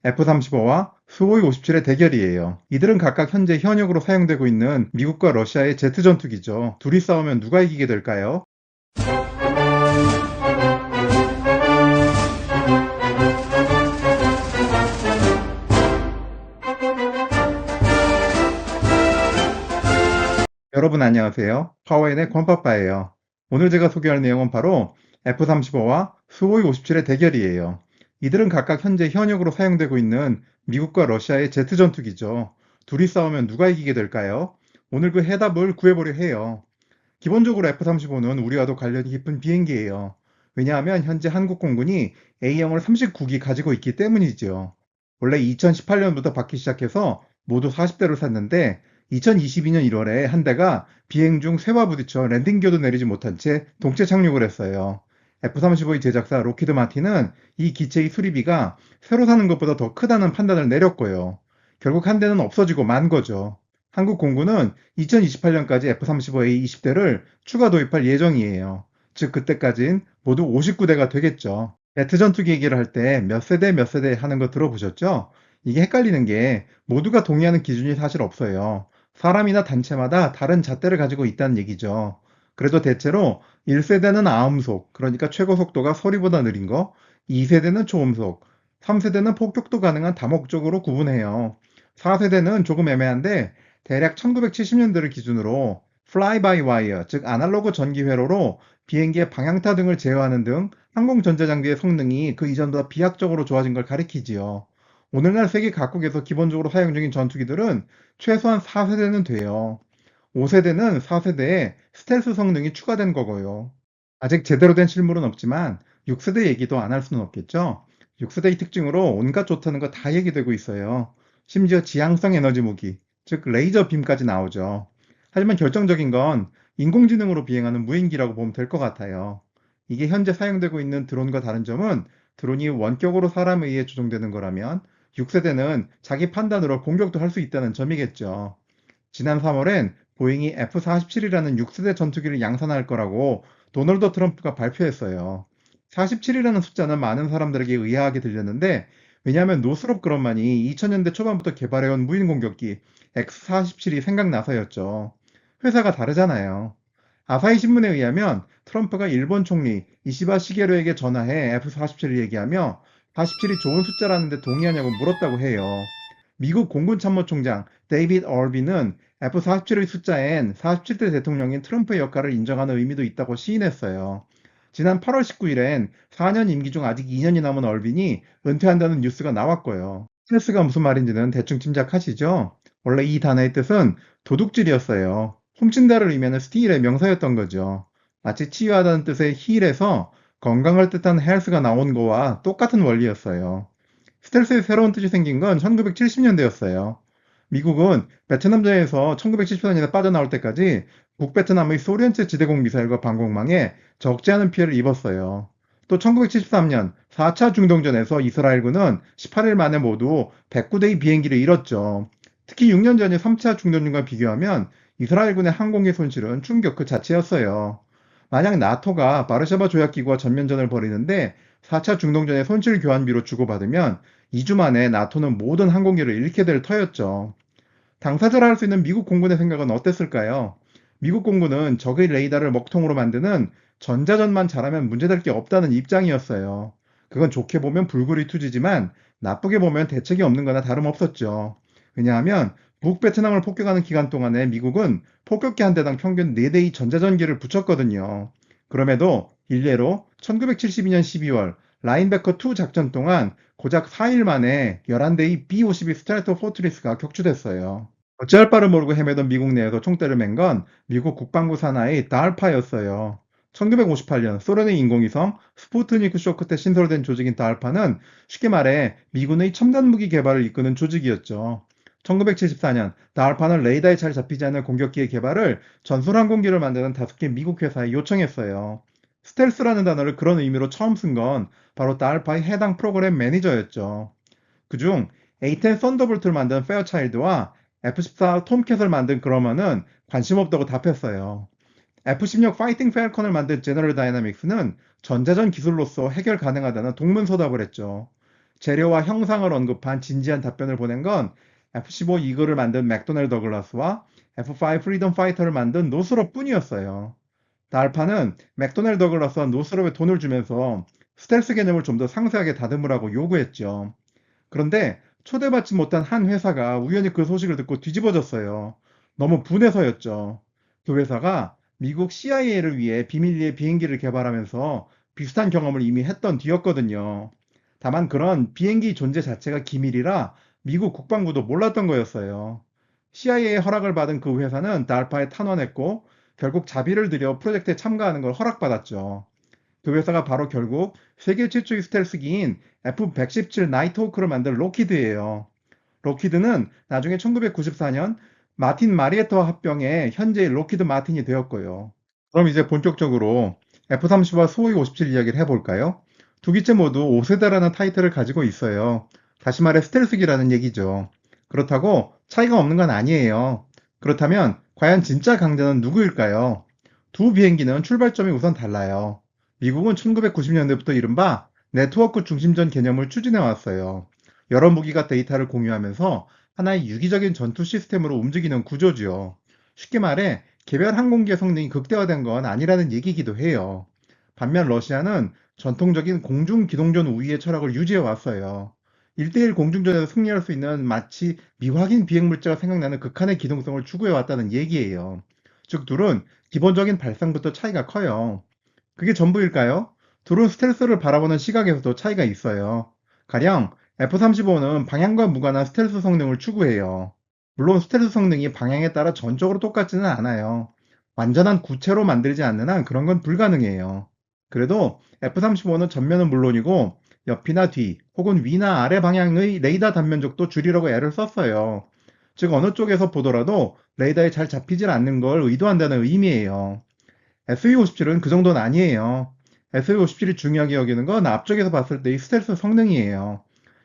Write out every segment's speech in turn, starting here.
F-35와 수호이 57의 대결이에요. 이들은 각각 현재 현역으로 사용되고 있는 미국과 러시아의 제트 전투기죠. 둘이 싸우면 누가 이기게 될까요? 여러분 안녕하세요. 파워엔의 권파파예요. 오늘 제가 소개할 내용은 바로 F-35와 수호이 57의 대결이에요. 이들은 각각 현재 현역으로 사용되고 있는 미국과 러시아의 제트 전투기죠. 둘이 싸우면 누가 이기게 될까요? 오늘 그 해답을 구해보려 해요. 기본적으로 F-35는 우리와도 관련이 깊은 비행기예요. 왜냐하면 현재 한국 공군이 A형을 39기 가지고 있기 때문이죠. 원래 2018년부터 받기 시작해서 모두 40대를 샀는데 2022년 1월에 한 대가 비행 중 쇠와 부딪혀 랜딩기어도 내리지 못한 채 동체 착륙을 했어요. F-35의 제작사 로키드 마틴은 이 기체의 수리비가 새로 사는 것보다 더 크다는 판단을 내렸고요. 결국 한 대는 없어지고 만 거죠. 한국 공군은 2028년까지 F-35A 20대를 추가 도입할 예정이에요. 즉 그때까진 모두 59대가 되겠죠. 제트 전투기 얘기를 할 때 몇 세대 하는 거 들어보셨죠? 이게 헷갈리는 게 모두가 동의하는 기준이 사실 없어요. 사람이나 단체마다 다른 잣대를 가지고 있다는 얘기죠. 그래도 대체로 1세대는 아음속, 그러니까 최고 속도가 소리보다 느린 거, 2세대는 초음속, 3세대는 폭격도 가능한 다목적으로 구분해요. 4세대는 조금 애매한데 대략 1970년대를 기준으로 fly by wire, 즉 아날로그 전기 회로로 비행기의 방향타 등을 제어하는 등 항공전자장비의 성능이 그 이전보다 비약적으로 좋아진 걸 가리키지요. 오늘날 세계 각국에서 기본적으로 사용 중인 전투기들은 최소한 4세대는 돼요. 5세대는 4세대에 스텔스 성능이 추가된 거고요. 아직 제대로 된 실물은 없지만 6세대 얘기도 안 할 수는 없겠죠. 6세대의 특징으로 온갖 좋다는 거 다 얘기되고 있어요. 심지어 지향성 에너지 무기, 즉 레이저 빔까지 나오죠. 하지만 결정적인 건 인공지능으로 비행하는 무인기라고 보면 될 것 같아요. 이게 현재 사용되고 있는 드론과 다른 점은 드론이 원격으로 사람에 의해 조종되는 거라면 6세대는 자기 판단으로 공격도 할 수 있다는 점이겠죠. 지난 3월엔 보잉이 F-47이라는 6세대 전투기를 양산할 거라고 도널드 트럼프가 발표했어요. 47이라는 숫자는 많은 사람들에게 의아하게 들렸는데 왜냐하면 노스롭 그럼만이 2000년대 초반부터 개발해온 무인 공격기 X-47이 생각나서였죠. 회사가 다르잖아요. 아사히 신문에 의하면 트럼프가 일본 총리 이시바 시게루에게 전화해 F-47을 얘기하며 47이 좋은 숫자라는데 동의하냐고 물었다고 해요. 미국 공군참모총장 데이빗 얼비는 F-47의 숫자엔 47대 대통령인 트럼프의 역할을 인정하는 의미도 있다고 시인했어요. 지난 8월 19일엔 4년 임기 중 아직 2년이 남은 얼빈이 은퇴한다는 뉴스가 나왔고요. 스트레스가 무슨 말인지는 대충 짐작하시죠? 원래 이 단어의 뜻은 도둑질이었어요. 훔친다를 의미하는 스틸의 명사였던 거죠. 마치 치유하다는 뜻의 힐에서 건강을 뜻하는 헬스가 나온 거와 똑같은 원리였어요. 스텔스의 새로운 뜻이 생긴 건 1970년대였어요. 미국은 베트남전에서 1974년에 빠져나올 때까지 북베트남의 소련제 지대공 미사일과 방공망에 적지 않은 피해를 입었어요. 또 1973년 4차 중동전에서 이스라엘군은 18일 만에 모두 109대의 비행기를 잃었죠. 특히 6년 전의 3차 중동전과 비교하면 이스라엘군의 항공기 손실은 충격 그 자체였어요. 만약 나토가 바르샤바 조약기구와 전면전을 벌이는데 4차 중동전의 손실 교환비로 주고받으면 2주 만에 나토는 모든 항공기를 잃게 될 터였죠. 당사자라 할 수 있는 미국 공군의 생각은 어땠을까요? 미국 공군은 적의 레이더를 먹통으로 만드는 전자전만 잘하면 문제될 게 없다는 입장이었어요. 그건 좋게 보면 불굴의 투지지만 나쁘게 보면 대책이 없는 거나 다름없었죠. 왜냐하면 북베트남을 폭격하는 기간 동안에 미국은 폭격기 한 대당 평균 4대의 전자전기를 붙였거든요. 그럼에도 일례로 1972년 12월 라인베커2 작전 동안 고작 4일 만에 11대의 B-52 스트라토 포트리스가 격추됐어요. 어찌할 바를 모르고 헤매던 미국 내에서 총대를 맨 건 미국 국방부 산하의 달파였어요. 1958년 소련의 인공위성 스푸트니크 쇼크 때 신설된 조직인 달파는 쉽게 말해 미군의 첨단 무기 개발을 이끄는 조직이었죠. 1974년 달파는 레이더에 잘 잡히지 않는 공격기의 개발을 전술항공기를 만드는 5개 미국 회사에 요청했어요. 스텔스라는 단어를 그런 의미로 처음 쓴 건 바로 달파의 해당 프로그램 매니저였죠. 그중 A10 썬더볼트를 만든 페어차일드와 F-14 톰캣을 만든 그러머는 관심 없다고 답했어요. F-16 파이팅 팰컨을 만든 제너럴 다이나믹스는 전자전 기술로서 해결 가능하다는 동문서답을 했죠. 재료와 형상을 언급한 진지한 답변을 보낸 건 F-15 이글을 만든 맥도넬 더글라스와 F-5 프리덤 파이터를 만든 노스롭 뿐이었어요. 달파는 맥도넬 더글라스와 노스롭에 돈을 주면서 스텔스 개념을 좀 더 상세하게 다듬으라고 요구했죠. 그런데 초대받지 못한 한 회사가 우연히 그 소식을 듣고 뒤집어졌어요. 너무 분해서였죠. 그 회사가 미국 CIA를 위해 비밀리에 비행기를 개발하면서 비슷한 경험을 이미 했던 뒤였거든요. 다만 그런 비행기 존재 자체가 기밀이라 미국 국방부도 몰랐던 거였어요. CIA의 허락을 받은 그 회사는 달파에 탄원했고 결국 자비를 들여 프로젝트에 참가하는 걸 허락받았죠. 그 회사가 바로 결국 세계 최초의 스텔스기인 F-117 나이트호크를 만든 록히드예요. 록히드는 나중에 1994년 마틴 마리에터와 합병해 현재의 록히드 마틴이 되었고요. 그럼 이제 본격적으로 F-35와 수호이 57 이야기를 해볼까요? 두 기체 모두 5세대라는 타이틀을 가지고 있어요. 다시 말해 스텔스기라는 얘기죠. 그렇다고 차이가 없는 건 아니에요. 그렇다면 과연 진짜 강자는 누구일까요? 두 비행기는 출발점이 우선 달라요. 미국은 1990년대부터 이른바 네트워크 중심전 개념을 추진해 왔어요. 여러 무기가 데이터를 공유하면서 하나의 유기적인 전투 시스템으로 움직이는 구조지요. 쉽게 말해 개별 항공기의 성능이 극대화된 건 아니라는 얘기이기도 해요. 반면 러시아는 전통적인 공중기동전 우위의 철학을 유지해 왔어요. 1대1 공중전에서 승리할 수 있는 마치 미확인 비행물체가 생각나는 극한의 기동성을 추구해 왔다는 얘기예요. 즉 둘은 기본적인 발상부터 차이가 커요. 그게 전부일까요? 둘은 스텔스를 바라보는 시각에서도 차이가 있어요. 가령 F-35는 방향과 무관한 스텔스 성능을 추구해요. 물론 스텔스 성능이 방향에 따라 전적으로 똑같지는 않아요. 완전한 구체로 만들지 않는 한 그런 건 불가능해요. 그래도 F-35는 전면은 물론이고 옆이나 뒤 혹은 위나 아래 방향의 레이더 단면적도 줄이려고 애를 썼어요. 즉 어느 쪽에서 보더라도 레이더에 잘 잡히질 않는 걸 의도한다는 의미예요. SE57은 그 정도는 아니에요. SE57이 중요하게 여기는 건 앞쪽에서 봤을 때의 스텔스 성능이에요.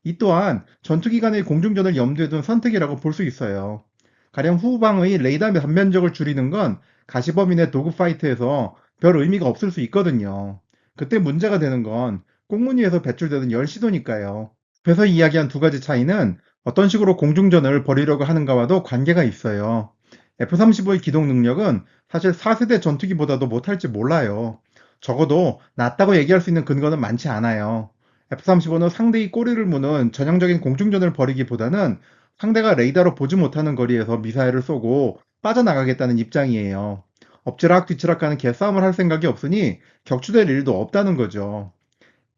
이 또한 전투기 간의 공중전을 염두에 둔 선택이라고 볼 수 있어요. 가령 후방의 레이더 단면적을 줄이는 건 가시범인의 도그파이트에서 별 의미가 없을 수 있거든요. 그때 문제가 되는 건 꽁무니에서 배출되는 열시도니까요. 그래서 이야기한 두 가지 차이는 어떤 식으로 공중전을 벌이려고 하는가와도 관계가 있어요. F-35의 기동 능력은 사실 4세대 전투기보다도 못할지 몰라요. 적어도 낫다고 얘기할 수 있는 근거는 많지 않아요. F-35는 상대의 꼬리를 무는 전형적인 공중전을 벌이기보다는 상대가 레이더로 보지 못하는 거리에서 미사일을 쏘고 빠져나가겠다는 입장이에요. 엎치락 뒤치락 가는 개싸움을 할 생각이 없으니 격추될 일도 없다는 거죠.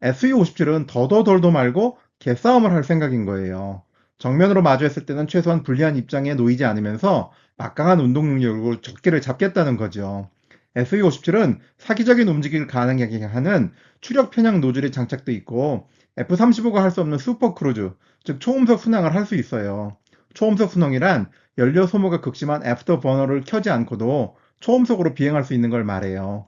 SE57은 더더덜도 말고 개싸움을 할 생각인 거예요. 정면으로 마주했을 때는 최소한 불리한 입장에 놓이지 않으면서 막강한 운동 능력으로 적기를 잡겠다는 거죠. SE57은 사기적인 움직임을 가능하게 하는 추력 편향 노즐이 장착돼 있고 F-35가 할 수 없는 슈퍼 크루즈, 즉 초음속 순항을 할 수 있어요. 초음속 순항이란 연료 소모가 극심한 애프터 버너를 켜지 않고도 초음속으로 비행할 수 있는 걸 말해요.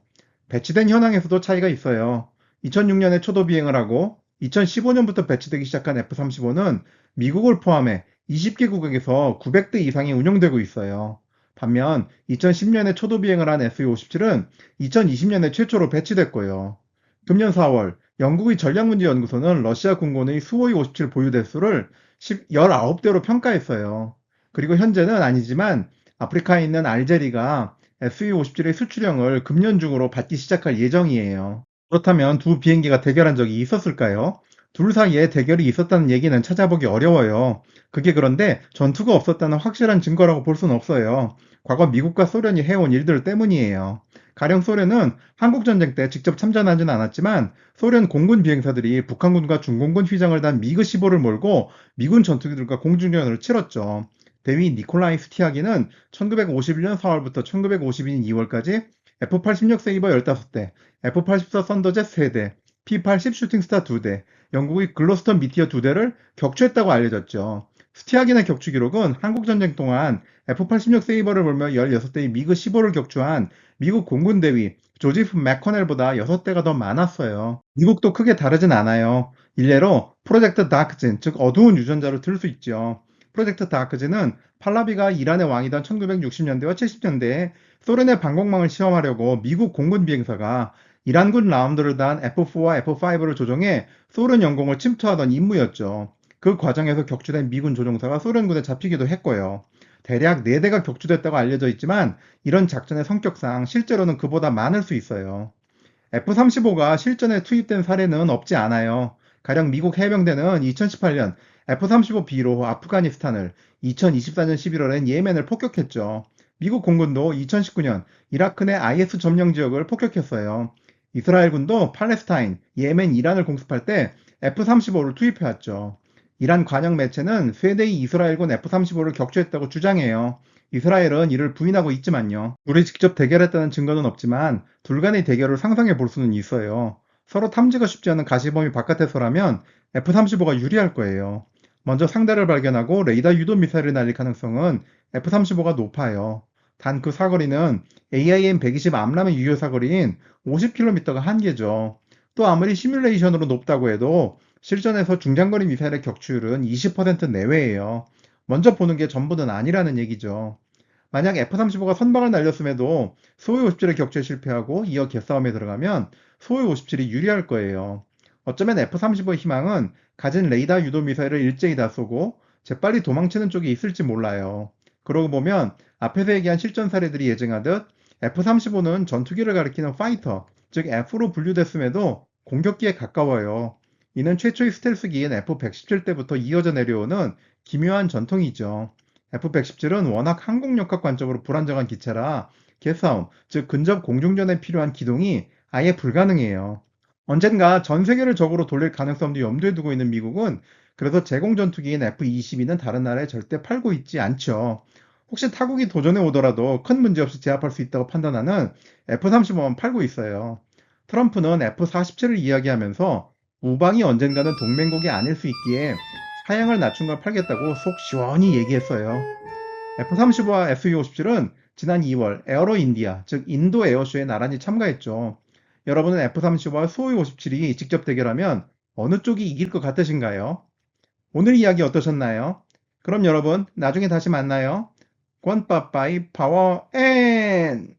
배치된 현황에서도 차이가 있어요. 2006년에 초도 비행을 하고 2015년부터 배치되기 시작한 F-35는 미국을 포함해 20개국에서 900대 이상이 운용되고 있어요. 반면 2010년에 초도 비행을 한 SU-57은 2020년에 최초로 배치됐고요. 금년 4월 영국의 전략문제연구소는 러시아 군권의 수호이 57 보유 대수를 19대로 평가했어요. 그리고 현재는 아니지만 아프리카에 있는 알제리가 SU-57의 수출형을 금년 중으로 받기 시작할 예정이에요. 그렇다면 두 비행기가 대결한 적이 있었을까요? 둘 사이에 대결이 있었다는 얘기는 찾아보기 어려워요. 그게 그런데 전투가 없었다는 확실한 증거라고 볼 수는 없어요. 과거 미국과 소련이 해온 일들 때문이에요. 가령 소련은 한국전쟁 때 직접 참전하진 않았지만 소련 공군 비행사들이 북한군과 중공군 휘장을 단 미그 15를 몰고 미군 전투기들과 공중전을 치렀죠. 대위 니콜라이 스티아기는 1951년 4월부터 1952년 2월까지 F-86 세이버 15대, F-84 썬더젯 3대, P-80 슈팅스타 2대, 영국의 글로스턴 미티어 2대를 격추했다고 알려졌죠. 스티아기의 격추 기록은 한국전쟁 동안 F-86 세이버를 몰며 16대의 미그 15를 격추한 미국 공군 대위 조지프 맥커넬보다 6대가 더 많았어요. 미국도 크게 다르진 않아요. 일례로 프로젝트 다크진, 즉 어두운 유전자를 들 수 있죠. 프로젝트 다크진은 팔라비가 이란의 왕이던 1960년대와 70년대에 소련의 방공망을 시험하려고 미국 공군 비행사가 이란군 라운드를 단 F4와 F5를 조종해 소련 영공을 침투하던 임무였죠. 그 과정에서 격추된 미군 조종사가 소련군에 잡히기도 했고요. 대략 4대가 격추됐다고 알려져 있지만 이런 작전의 성격상 실제로는 그보다 많을 수 있어요. F-35가 실전에 투입된 사례는 없지 않아요. 가령 미국 해병대는 2018년 F-35B로 아프가니스탄을, 2024년 11월엔 예멘을 폭격했죠. 미국 공군도 2019년 이라크 내 IS 점령 지역을 폭격했어요. 이스라엘군도 팔레스타인, 예멘, 이란을 공습할 때 F-35를 투입해왔죠. 이란 관영 매체는 쇠대의 이스라엘군 F-35를 격추했다고 주장해요. 이스라엘은 이를 부인하고 있지만요. 둘이 직접 대결했다는 증거는 없지만 둘 간의 대결을 상상해 볼 수는 있어요. 서로 탐지가 쉽지 않은 가시범위 바깥에서라면 F-35가 유리할 거예요. 먼저 상대를 발견하고 레이더 유도 미사일을 날릴 가능성은 F-35가 높아요. 단 그 사거리는 AIM-120 암람의 유효 사거리인 50km가 한계죠. 또 아무리 시뮬레이션으로 높다고 해도 실전에서 중장거리 미사일의 격추율은 20% 내외예요. 먼저 보는 게 전부는 아니라는 얘기죠. 만약 F-35가 선방을 날렸음에도 수호의 57의 격추에 실패하고 이어 개싸움에 들어가면 수호의 57이 유리할 거예요. 어쩌면 F-35의 희망은 가진 레이더 유도 미사일을 일제히 다 쏘고 재빨리 도망치는 쪽에 있을지 몰라요. 그러고 보면 앞에서 얘기한 실전 사례들이 예증하듯 F-35는 전투기를 가리키는 파이터, 즉 F로 분류됐음에도 공격기에 가까워요. 이는 최초의 스텔스기인 F-117 때부터 이어져 내려오는 기묘한 전통이죠. F-117은 워낙 항공역학 관점으로 불안정한 기체라 개싸움, 즉 근접 공중전에 필요한 기동이 아예 불가능해요. 언젠가 전 세계를 적으로 돌릴 가능성도 염두에 두고 있는 미국은 그래서 제공 전투기인 F-22는 다른 나라에 절대 팔고 있지 않죠. 혹시 타국이 도전해 오더라도 큰 문제 없이 제압할 수 있다고 판단하는 F-35만 팔고 있어요. 트럼프는 F-47을 이야기하면서 우방이 언젠가는 동맹국이 아닐 수 있기에 사양을 낮춘 걸 팔겠다고 속 시원히 얘기했어요. F-35와 Su-57은 지난 2월 에어로 인디아, 즉 인도 에어쇼에 나란히 참가했죠. 여러분은 F-35와 수호이-57이 직접 대결하면 어느 쪽이 이길 것 같으신가요? 오늘 이야기 어떠셨나요? 그럼 여러분 나중에 다시 만나요. 권빠빠이 파워 앤!